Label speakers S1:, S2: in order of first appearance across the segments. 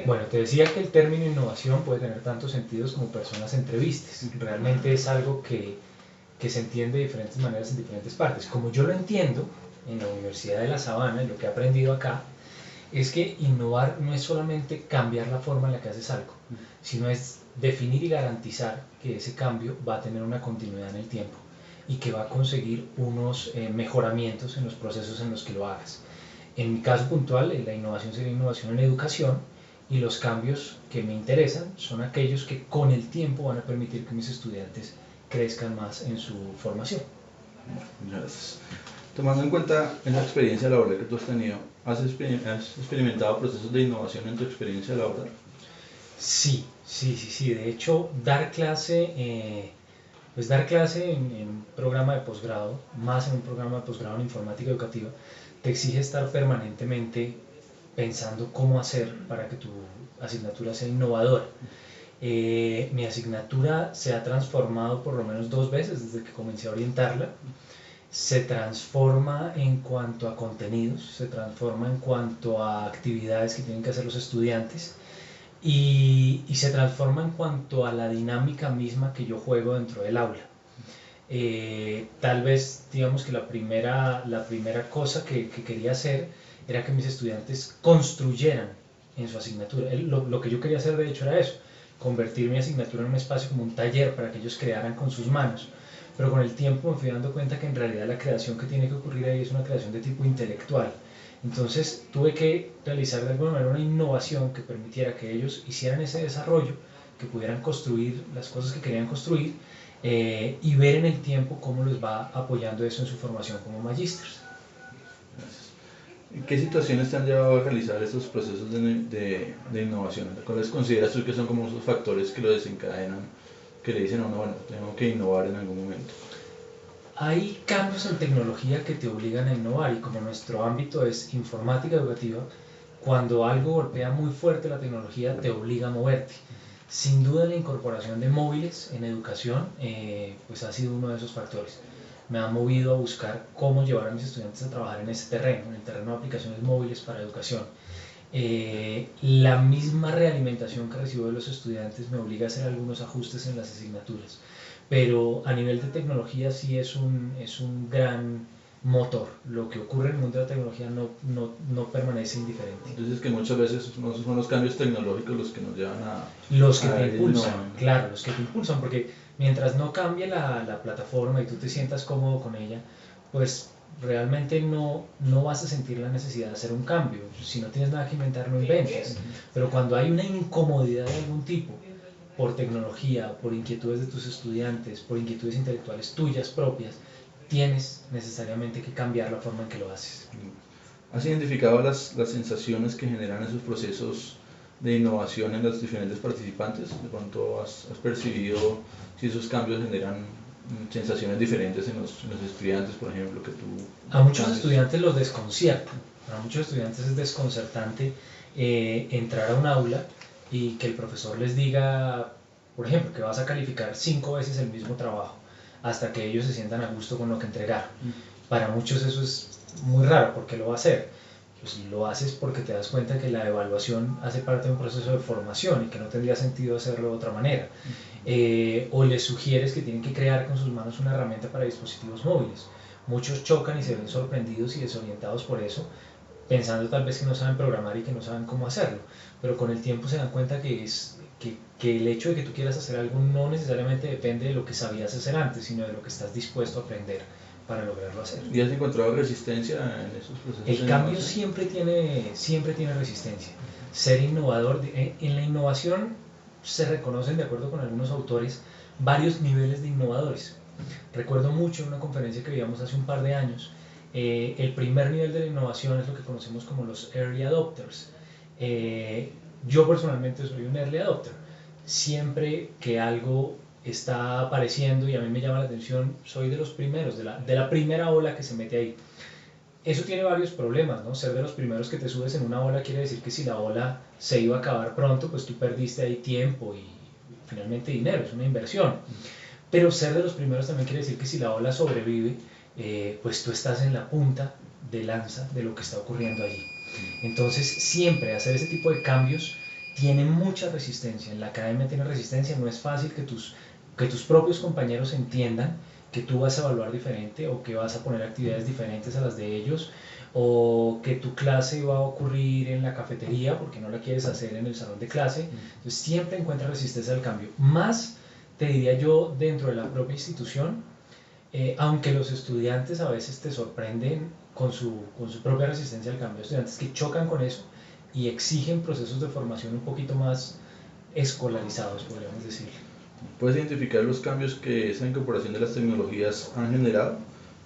S1: Bueno, te decía que el término innovación puede tener tantos sentidos como personas entrevistes. Realmente es algo que se entiende de diferentes maneras en diferentes partes. Como yo lo entiendo en la Universidad de La Sabana y lo que he aprendido acá, es que innovar no es solamente cambiar la forma en la que haces algo, sino es definir y garantizar que ese cambio va a tener una continuidad en el tiempo y que va a conseguir unos mejoramientos en los procesos en los que lo hagas. En mi caso puntual, la innovación sería innovación en educación y los cambios que me interesan son aquellos que con el tiempo van a permitir que mis estudiantes crezcan más en su formación.
S2: Gracias. Tomando en cuenta esa experiencia laboral que tú has tenido, ¿has experimentado procesos de innovación en tu experiencia laboral?
S1: Sí, sí, sí, sí. De hecho, dar clase en un programa de posgrado, más en un programa de posgrado en informática educativa, te exige estar permanentemente pensando cómo hacer para que tu asignatura sea innovadora. Mi asignatura se ha transformado por lo menos 2 veces desde que comencé a orientarla. Se transforma en cuanto a contenidos, se transforma en cuanto a actividades que tienen que hacer los estudiantes y se transforma en cuanto a la dinámica misma que yo juego dentro del aula. Tal vez, digamos que la primera cosa que quería hacer era que mis estudiantes construyeran en su asignatura. Lo que yo quería hacer de hecho era eso, convertir mi asignatura en un espacio como un taller para que ellos crearan con sus manos. Pero con el tiempo me fui dando cuenta que en realidad la creación que tiene que ocurrir ahí es una creación de tipo intelectual. Entonces tuve que realizar de alguna manera una innovación que permitiera que ellos hicieran ese desarrollo, que pudieran construir las cosas que querían construir y ver en el tiempo cómo les va apoyando eso en su formación como magísteres.
S2: Gracias. ¿En qué situaciones te han llevado a realizar estos procesos de innovación? ¿Cuáles consideras tú que son como esos factores que lo desencadenan, que le dicen a uno, bueno, tengo que innovar en algún momento?
S1: Hay cambios en tecnología que te obligan a innovar y como nuestro ámbito es informática educativa, cuando algo golpea muy fuerte la tecnología te obliga a moverte. Sin duda la incorporación de móviles en educación pues ha sido uno de esos factores. Me ha movido a buscar cómo llevar a mis estudiantes a trabajar en ese terreno, en el terreno de aplicaciones móviles para educación. La misma realimentación que recibo de los estudiantes me obliga a hacer algunos ajustes en las asignaturas, pero a nivel de tecnología sí es un gran motor. Lo que ocurre en el mundo de la tecnología no permanece indiferente.
S2: Entonces que muchas veces no son los cambios tecnológicos los que nos llevan
S1: Los que te
S2: a
S1: impulsan,
S2: innovar.
S1: claro, los que te impulsan, porque mientras no cambie la plataforma y tú te sientas cómodo con ella, pues realmente no vas a sentir la necesidad de hacer un cambio. Si no tienes nada que inventar, no inventes. Pero cuando hay una incomodidad de algún tipo, por tecnología, por inquietudes de tus estudiantes, por inquietudes intelectuales tuyas propias, tienes necesariamente que cambiar la forma en que lo haces.
S2: ¿Has identificado las sensaciones que generan esos procesos de innovación en los diferentes participantes? ¿De pronto has percibido si esos cambios generan sensaciones diferentes en los estudiantes, por ejemplo, que tú
S1: A muchos
S2: cambies?
S1: estudiantes los desconciertan, a muchos estudiantes es desconcertante entrar a un aula y que el profesor les diga, por ejemplo, que vas a calificar 5 veces el mismo trabajo hasta que ellos se sientan a gusto con lo que entregaron. Para muchos eso es muy raro, ¿por qué lo va a hacer? Pues lo haces porque te das cuenta que la evaluación hace parte de un proceso de formación y que no tendría sentido hacerlo de otra manera. O les sugieres que tienen que crear con sus manos una herramienta para dispositivos móviles. Muchos chocan y se ven sorprendidos y desorientados por eso, pensando tal vez que no saben programar y que no saben cómo hacerlo, pero con el tiempo se dan cuenta que el hecho de que tú quieras hacer algo no necesariamente depende de lo que sabías hacer antes, sino de lo que estás dispuesto a aprender para lograrlo hacer.
S2: ¿Y has encontrado resistencia en esos procesos
S1: El
S2: de
S1: cambio
S2: innovación?
S1: siempre tiene resistencia. Ser innovador, en la innovación se reconocen, de acuerdo con algunos autores, varios niveles de innovadores. Recuerdo mucho en una conferencia que vimos hace un par de años, el primer nivel de la innovación es lo que conocemos como los early adopters. Yo personalmente soy un early adopter. Siempre que algo está apareciendo y a mí me llama la atención, soy de los primeros, de la primera ola que se mete ahí. Eso tiene varios problemas, ¿no? Ser de los primeros que te subes en una ola quiere decir que si la ola se iba a acabar pronto, pues tú perdiste ahí tiempo y finalmente dinero, es una inversión. Pero ser de los primeros también quiere decir que si la ola sobrevive, pues tú estás en la punta de lanza de lo que está ocurriendo allí. Entonces siempre hacer ese tipo de cambios tiene mucha resistencia, en la academia tiene resistencia, no es fácil que tus propios compañeros entiendan que tú vas a evaluar diferente o que vas a poner actividades diferentes a las de ellos o que tu clase va a ocurrir en la cafetería porque no la quieres hacer en el salón de clase. Entonces siempre encuentras resistencia al cambio. Más, te diría yo, dentro de la propia institución, aunque los estudiantes a veces te sorprenden con su propia resistencia al cambio, estudiantes que chocan con eso y exigen procesos de formación un poquito más escolarizados, podríamos decir.
S2: ¿Puedes identificar los cambios que esa incorporación de las tecnologías han generado?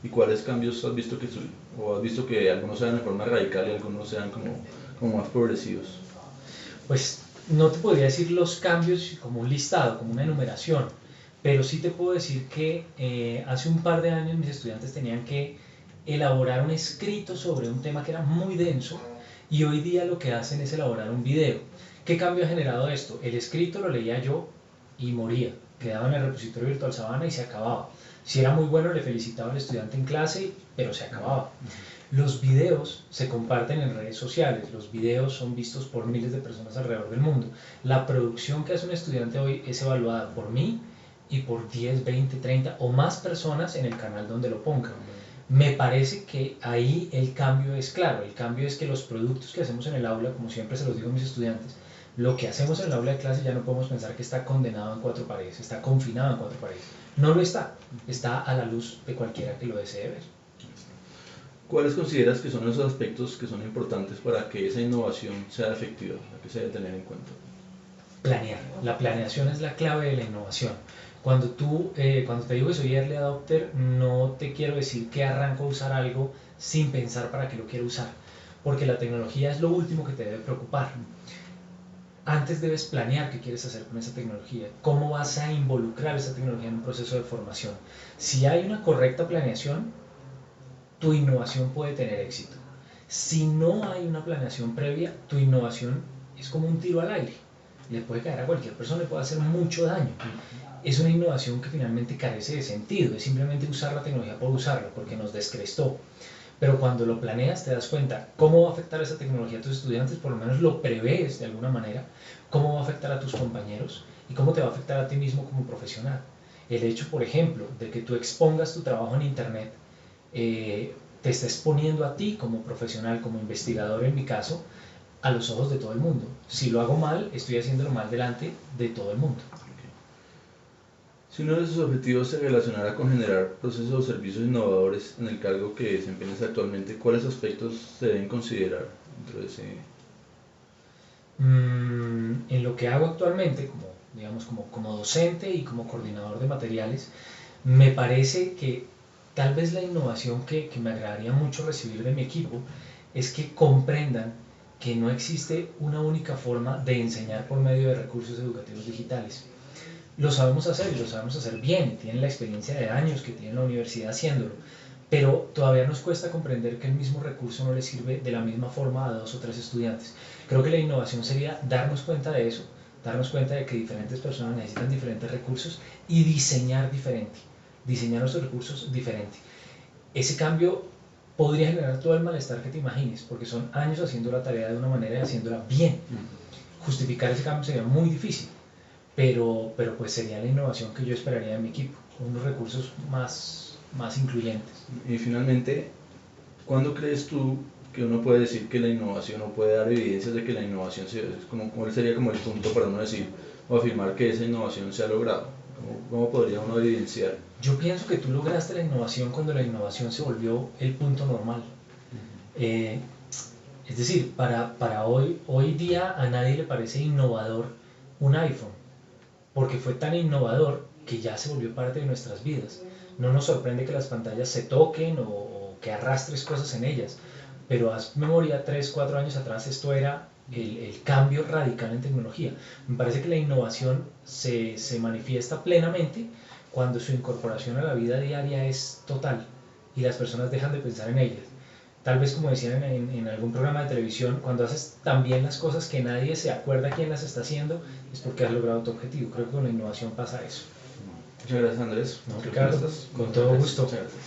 S2: ¿Y cuáles cambios has visto o has visto que algunos sean de forma radical y algunos sean como más progresivos?
S1: Pues no te podría decir los cambios como un listado, como una enumeración, pero sí te puedo decir que hace un par de años mis estudiantes tenían que elaborar un escrito sobre un tema que era muy denso y hoy día lo que hacen es elaborar un video. ¿Qué cambio ha generado esto? El escrito lo leía yo y moría, quedaba en el repositorio virtual Sabana y se acababa. Si era muy bueno le felicitaba al estudiante en clase, pero se acababa. Los videos se comparten en redes sociales, los videos son vistos por miles de personas alrededor del mundo. La producción que hace un estudiante hoy es evaluada por mí y por 10, 20, 30 o más personas en el canal donde lo pongan. Me parece que ahí el cambio es claro, el cambio es que los productos que hacemos en el aula, como siempre se los digo a mis estudiantes, lo que hacemos en el aula de clase ya no podemos pensar que está condenado en cuatro paredes, está confinado en cuatro paredes. No lo está, está a la luz de cualquiera que lo desee ver.
S2: ¿Cuáles consideras que son esos aspectos que son importantes para que esa innovación sea efectiva, la que se debe tener en cuenta?
S1: Planear. La planeación es la clave de la innovación. Cuando te digo que soy early adopter, no te quiero decir que arranco a usar algo sin pensar para qué lo quiero usar, porque la tecnología es lo último que te debe preocupar. Antes debes planear qué quieres hacer con esa tecnología, cómo vas a involucrar esa tecnología en un proceso de formación. Si hay una correcta planeación, tu innovación puede tener éxito. Si no hay una planeación previa, tu innovación es como un tiro al aire. Le puede caer a cualquier persona, le puede hacer mucho daño. Es una innovación que finalmente carece de sentido, es simplemente usar la tecnología por usarla, porque nos descrestó. Pero cuando lo planeas te das cuenta cómo va a afectar esa tecnología a tus estudiantes, por lo menos lo prevés de alguna manera, cómo va a afectar a tus compañeros y cómo te va a afectar a ti mismo como profesional. El hecho, por ejemplo, de que tú expongas tu trabajo en Internet, te está exponiendo a ti como profesional, como investigador en mi caso, a los ojos de todo el mundo. Si lo hago mal, estoy haciéndolo mal delante de todo el mundo.
S2: Si uno de sus objetivos se relacionara con generar procesos o servicios innovadores en el cargo que desempeñas actualmente, ¿cuáles aspectos se deben considerar dentro de ese?
S1: En lo que hago actualmente, como docente y como coordinador de materiales, me parece que tal vez la innovación que me agradaría mucho recibir de mi equipo es que comprendan que no existe una única forma de enseñar por medio de recursos educativos digitales. Lo sabemos hacer y lo sabemos hacer bien, tienen la experiencia de años que tiene la universidad haciéndolo, pero todavía nos cuesta comprender que el mismo recurso no le sirve de la misma forma a dos o tres estudiantes. Creo que la innovación sería darnos cuenta de eso, darnos cuenta de que diferentes personas necesitan diferentes recursos y diseñar nuestros recursos diferente. Ese cambio podría generar todo el malestar que te imagines, porque son años haciendo la tarea de una manera y haciéndola bien. Justificar ese cambio sería muy difícil, pero pues sería la innovación que yo esperaría de mi equipo, con unos recursos más incluyentes.
S2: Y finalmente, ¿cuándo crees tú que uno puede decir que la innovación o puede dar evidencias de que la innovación cuál sería como el punto para uno decir o afirmar que esa innovación se ha logrado? ¿Cómo podría uno evidenciar?
S1: Yo pienso que tú lograste la innovación cuando la innovación se volvió el punto normal. Es decir, para hoy día a nadie le parece innovador un iPhone, porque fue tan innovador que ya se volvió parte de nuestras vidas. No nos sorprende que las pantallas se toquen o que arrastres cosas en ellas, pero haz memoria, 3, 4 años atrás esto era el cambio radical en tecnología. Me parece que la innovación se manifiesta plenamente cuando su incorporación a la vida diaria es total y las personas dejan de pensar en ellas. Tal vez como decían en algún programa de televisión, cuando haces tan bien las cosas que nadie se acuerda quién las está haciendo, es porque has logrado tu objetivo. Creo que con la innovación pasa eso.
S2: Muchas gracias, Andrés.
S1: No, Ricardo, con todo gusto.
S2: Muchas gracias.